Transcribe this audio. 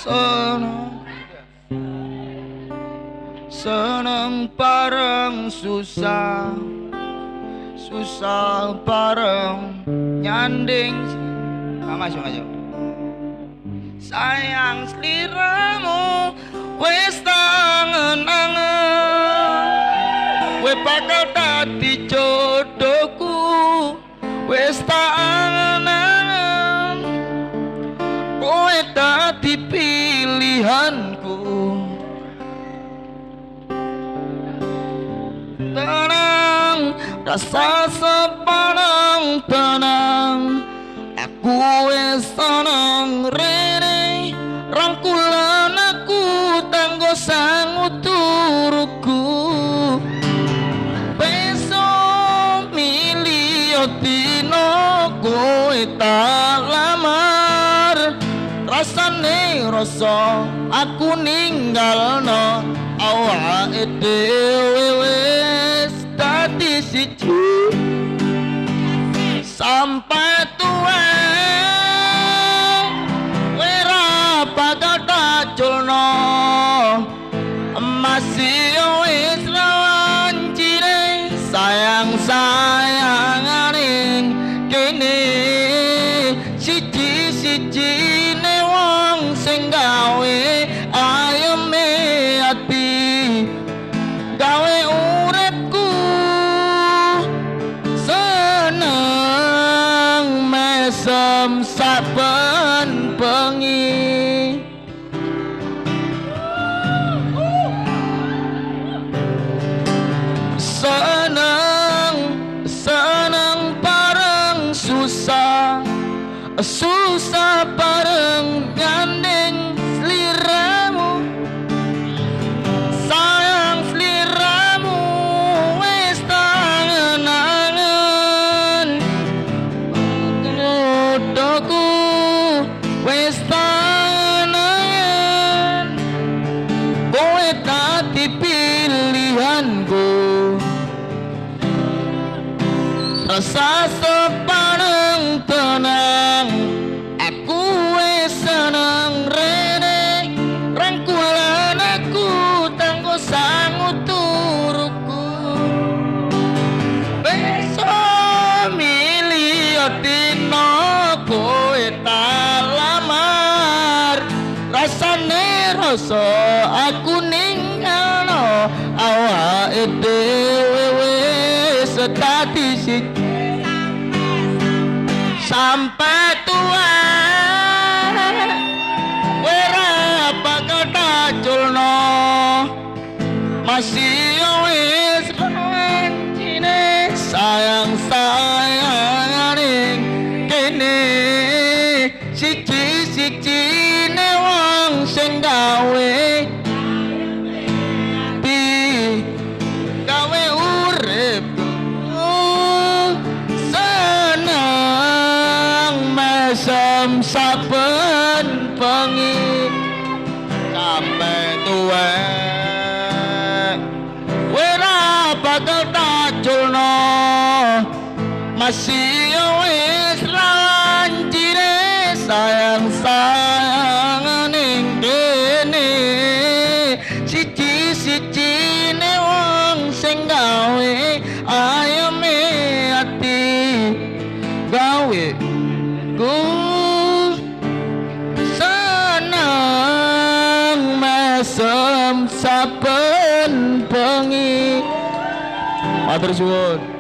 seneng seneng bareng susah susah bareng nyanding maju sayang sliramu wis tangen-angen we bakal dadi jodohku wis tangen-angen kowe dadi pilihanku tenang rasa sepanang tenang aku wis seneng rene rangkulan aku tanggo sang uturuku besok milih dino kowe tak lamar rasane rasa aku ninggalno awake dhewe wis dadi siji sampai tuwa wera bakal taculno masih wis lawancine sayang-sayanganing kene siji-sijine wong sing gawe ayeme ati gawe uripku seneng mesem saben bengi seneng seneng bareng susah susah bareng nyanding sliramu sayang sliramu wis tangen-angen jodohku wis tangen-angen kowe dadi pilihanku rasa sepaneng tenang aku wis seneng rene rangkulan aku tanggo sang uturuku besok milih dino kowe tak lamar rasane rasa aku ninggalno awake dhewe wis dadi siji sampai tua wera bakal taculno masih wis lancine sayang-sayanganing kene siji-sijine wong sing gawe gawe uripku mesem saben bengi sampai tuwa wera bakal taculno masih wis lancine sayang-sayanganing kene siji-sijine wong sing gawe ayeme ati gawe ku seneng mesem saben bengi matur suwun.